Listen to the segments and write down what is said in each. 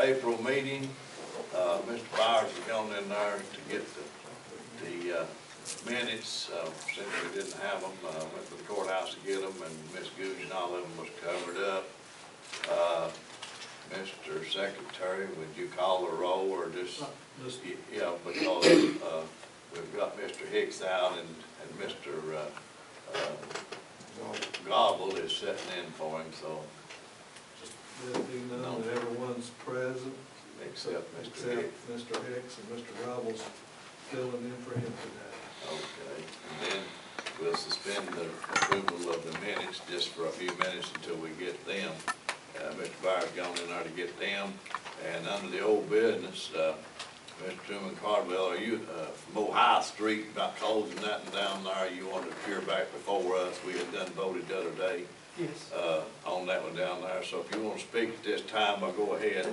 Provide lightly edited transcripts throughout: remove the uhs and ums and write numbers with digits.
April meeting. Mr. Byers has gone in there to get the minutes, since we didn't have them. Went to the courthouse to get them, and Miss Googe and all of them was covered up. Mr. Secretary, would you call the roll or just yeah, because we've got Mr. Hicks out and Mr. Gobble is sitting in for him, so. Just let it be known that everyone's present. Except Mr. Hicks. Mr. Hicks and Mr. Gobble's filling in for him today. Okay, and then we'll suspend the approval of the minutes just for a few minutes until we get them. Mr. Byers gone in there to get them, and under the old business, Mr. Thurman Caldwell, are you from Ohio Street about closing that and down there? You wanted to appear back before us. We had done voted the other day. Yes. On that one down there. So if you want to speak at this time, I'll go ahead.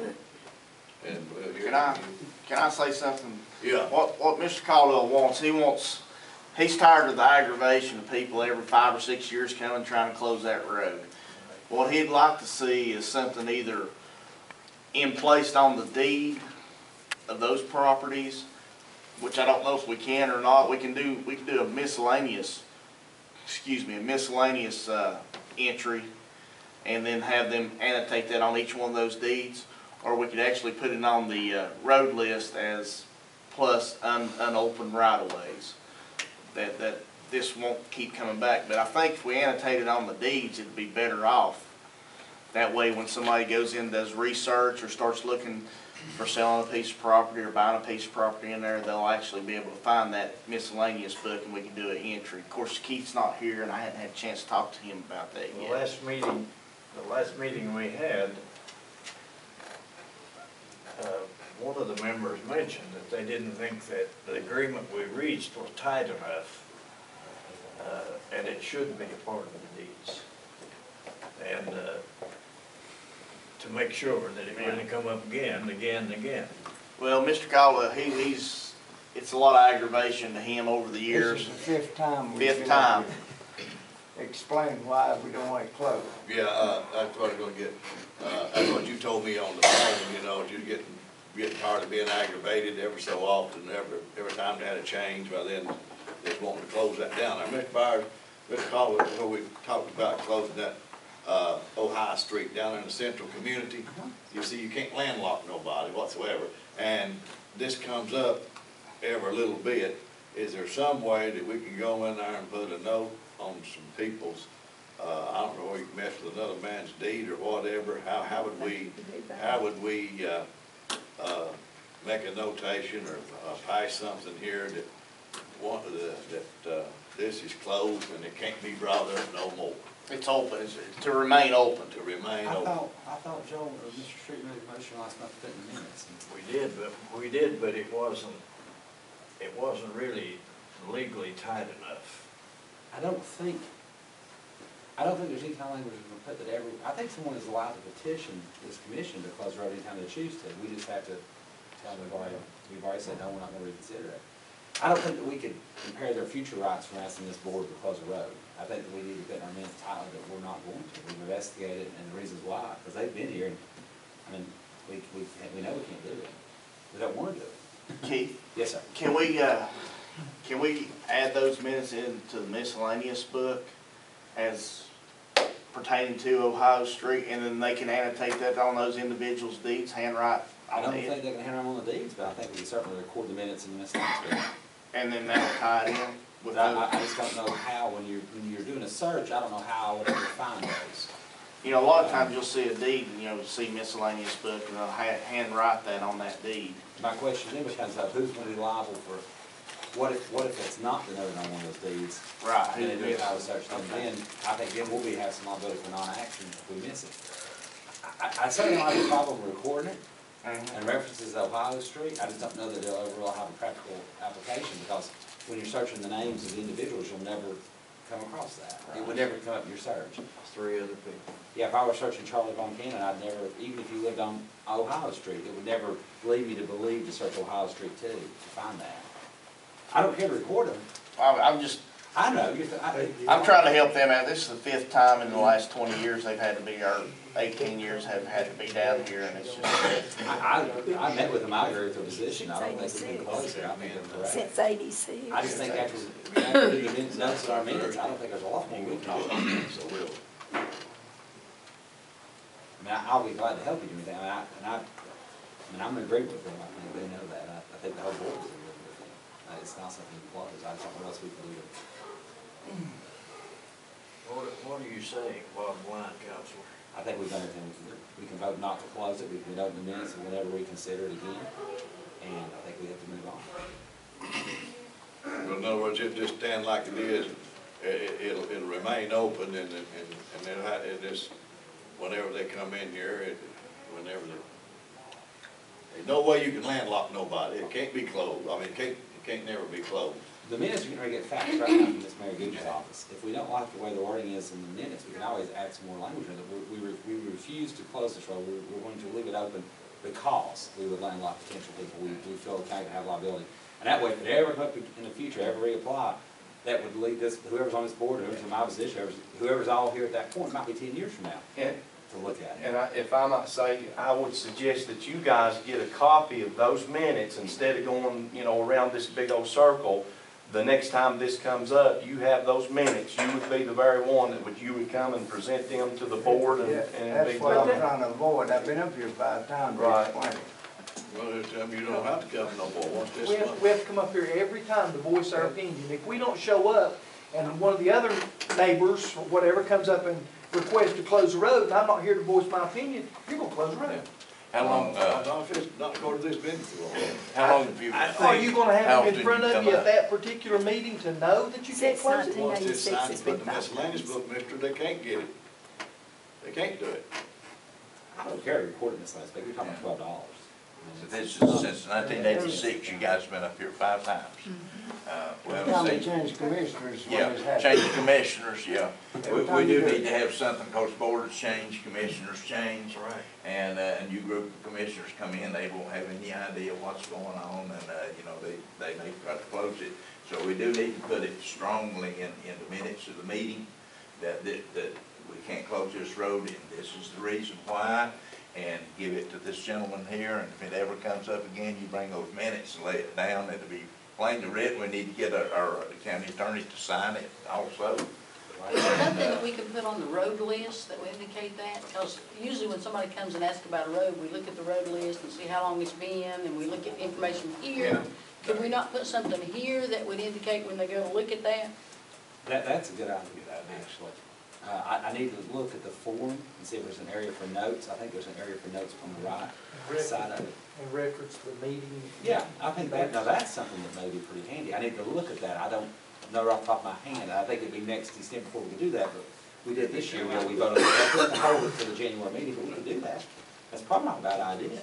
And we'll hear Can I say something? Yeah. What Mr. Caldwell wants, he's tired of the aggravation of people every 5 or 6 years coming trying to close that road. What he'd like to see is something either placed on the deed of those properties, which I don't know if we can or not. We can do a miscellaneous, entry, and then have them annotate that on each one of those deeds. Or we could actually put it on the road list as plus unopened right-of-ways. That this won't keep coming back. But I think if we annotate it on the deeds, it'd be better off. That way when somebody goes in and does research or starts looking for selling a piece of property or buying a piece of property in there, they'll actually be able to find that miscellaneous book and we can do an entry. Of course, Keith's not here and I hadn't had a chance to talk to him about that yet. The last meeting we had, one of the members mentioned that they didn't think that the agreement we reached was tight enough, and it should be a part of the deeds. And to make sure that it didn't come up again. Well, Mr. Caldwell, it's a lot of aggravation to him over the years. This is the fifth time. Fifth time. Explain why we don't want it closed. Yeah, that's what I'm going to get. That's what you told me on the phone. You know, you're getting tired of being aggravated every so often. Every time they had a change, well then just wanting to close that down. Now, Mr. Byers, Mr. Caldwell, before we talked about closing that Ohio Street down in the central community, you see, you can't landlock nobody whatsoever. And this comes up every little bit. Is there some way that we can go in there and put a note on some people's, I don't know, where you can mess with another man's deed or whatever? How would we make a notation or pass something here that this is closed and it can't be brought up no more? It's open, it's to remain open. To remain I open. thought Joe or Mr. Street made a motion last night to put in the minutes. We did, but it wasn't really legally tight enough. I don't think there's any kind of language that put that I think someone is allowed to petition this commission to close the road anytime they choose to. We just have to tell them we've already said, no, we're not going to reconsider it. I don't think that we could compare their future rights from asking this board to close a road. I think that we need to put in our minutes tightly that we're not going to. We've investigated and the reasons why, because they've been here and, I mean, we know we can't do it. We don't want to do it. Keith? Yes, sir. Can we add those minutes into the miscellaneous book as pertaining to Ohio Street, and then they can annotate that on those individuals' deeds, handwrite? I don't think they can handle them on the deeds, but I think we can certainly record the minutes in the miscellaneous book. And then that'll tie it in with I just don't know how, when you're doing a search, I don't know how I would ever find those. You know, a lot of times you'll see a deed and you'll see miscellaneous book and they'll handwrite that on that deed. My question then becomes, who's going to be liable for, what if it's not denoted on one of those deeds? Right. And then do Ohio search, and then I think then we'll have some liability for non-action if we miss it. I certainly don't have a problem recording it and references Ohio Street. I just don't know that they'll ever have a practical application, because when you're searching the names of the individuals, you'll never come across that. Right. It would never come up in your search. 3 other people. Yeah, if I were searching Charlie Von Cannon, I'd never, even if you lived on Ohio Street, it would never lead me to believe to search Ohio Street too, to find that. I don't care to record them. I know, I'm trying to help them out. This is the 5th time in the last 20 years they've had to be, or 18 years have had to be down here, and it's just, I met with them, I agree with their position, I don't think we can close it, I think they're correct. Since '86. I just think after the minutes, notes in our minutes, I don't think there's a lot more we can do. So we'll, I mean, I'll be glad to help you do anything, I mean, I'm in agreement with them, I think they know that, I think the whole board is in agreement with them. It's not something to close, I don't know what else we can do. What are you saying, bottom line, Counselor? I think we've done everything we can do. We can vote not to close it, we can open the minutes and whenever we consider it again, and I think we have to move on. well, in other words, it'll just stand like it is, it'll remain open and it just, whenever they come in here, whenever there's no way you can landlock nobody, it can't be closed, I mean, it can't never be closed. The minutes, you can already get faxed right now from Ms. Mary Gooch's office. If we don't like the way the wording is in the minutes, we can always add some more language in it. We refuse to close this road, we're going to leave it open because we would landlock potential people. We feel the county to have liability. And that way, if it ever come up in the future, ever reapply, that would lead this, whoever's on this board, whoever's in my position, whoever's all here at that point, it might be 10 years from now to look at it. And if I might say, I would suggest that you guys get a copy of those minutes instead of going, around this big old circle. The next time this comes up, you have those minutes. You would be the very one that you would come and present them to the board and Yeah, it'd be that's what I'm done. trying to avoid. I've been up here 5 times to Right. explain it. Well, this time you don't have to come no more, once this We have, month. we have to come up here every time to voice our opinion. If we don't show up, and one of the other neighbors, or whatever, comes up and requests to close the road, and I'm not here to voice my opinion, you're gonna close the road. How long, Not if it's not according to this business law. how long have you? Are you gonna have them in How front often of you you come at that particular meeting to know that you can't Since close it? 19. Once this 1986 sign's has put been in the 5 miscellaneous times. book, mister, they can't get it. They can't do it. I don't care recording this last week, you're talking about $12. This is since 1986, you guys have been up here 5 times. Every Well, time they see, change commissioners, when yeah, this happens. change commissioners, yeah. Every We time you do do need it. to have something, because boards change, commissioners change. Right. And a new group of commissioners come in, they won't have any idea what's going on, and, they may try to close it. So we do need to put it strongly in the minutes of the meeting, that we can't close this road, and this is the reason why, and give it to this gentleman here, and if it ever comes up again, you bring those minutes and lay it down, it'll be plainly written. We need to get our county attorney to sign it also. Is there nothing that we can put on the road list that would indicate that? Because usually when somebody comes and asks about a road, we look at the road list and see how long it's been, and we look at information here. Could we not put something here that would indicate when they go to look at that? That's a good idea, actually. I need to look at the form and see if there's an area for notes. I think there's an area for notes on the right side of it. And reference the meeting. Yeah, I think that's something that may be pretty handy. I need to look at that. I don't know right off the top of my hand. I think it'd be next December before we could do that, but we did this year where we voted, we have to hold it for the January meeting, but we could do that. That's probably not a bad idea.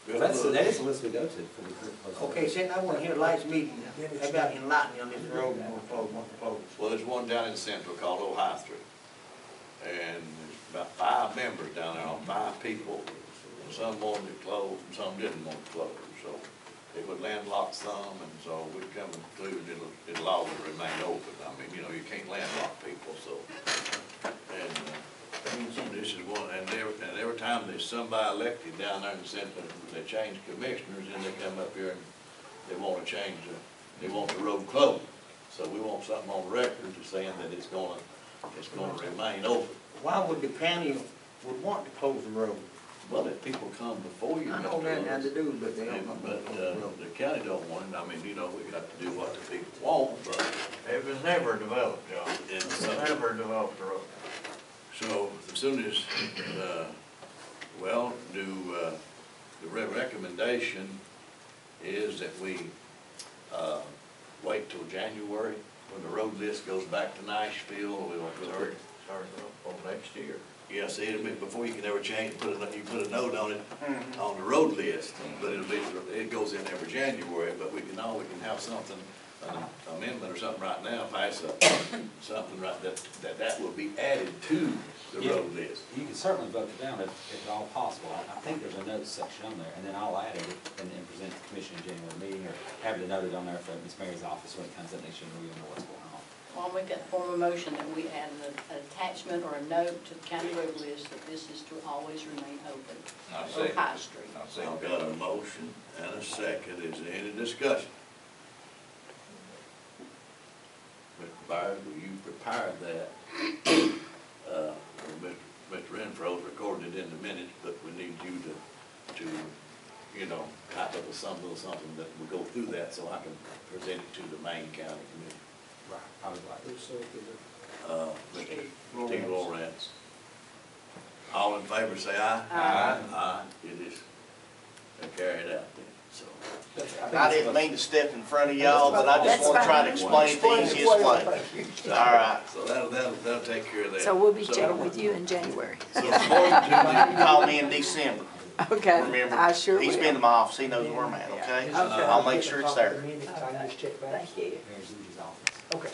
Well, that is the list we go to for the group. Okay, since I want to hear last meeting, how about enlightening on this road before we close? Well, there's one down in Central called Ohio Street. And there's about 5 members down there on 5 people. And some wanted it closed and some didn't want it closed. So it would landlock some, and so we'd come and conclude it'll always remain open. I mean, you can't landlock people, so. And this is one, and every time there's somebody elected down there in the Central, they change commissioners, and they come up here and they want to change they want the road closed. So we want something on record to saying that it's gonna remain open. Why would the county would want to close the road? Well, if people come before you. I know that had to do, but they don't want to But, close the road. the county don't want it. I mean, we got to do what the people want, but. It was never developed, John. It's It was something. never developed a road. So as soon as, the recommendation is that we wait till January, when the road list goes back to Nashville, we won't put it. Starting up on next year. Yes, it'll be, before you can ever change, you put a note on it, on the road list, but it goes in every January, but we can have something an amendment or something right now, pass something right, that will be added to the road list. You can certainly vote it down if at all possible. I think there's a notes section on there, and then I'll add it and then present to the commission in January meeting, or have it noted on there for Ms. Mary's office when it comes up next year, and we know what's going on. Well, I'll make that form of motion that we add an attachment or a note to the county road list that this is to always remain open. I'll on second High it. Street. I've got a motion and a second. Is there any discussion? Mr. Byers, will you prepare that? Mr. Renfro's recorded it in the minutes, but we need you to, type up something that will go through that so I can present it to the main county committee. Right. I would like to. Mr. Steve Lowrance. All in favor, say aye. Aye. Aye, it is carried out then, so. I didn't mean to step in front of y'all, but I just want to try to explain it the easiest way. All right. So that'll take care of that. So we'll be checking with you in January. So You can call me in December. Okay, Remember, I sure will. he's been in my office, he knows where I'm at, okay? Okay. I'll make sure it's there. I can just check back. Thank you. Mayor's Lucy's office. Okay.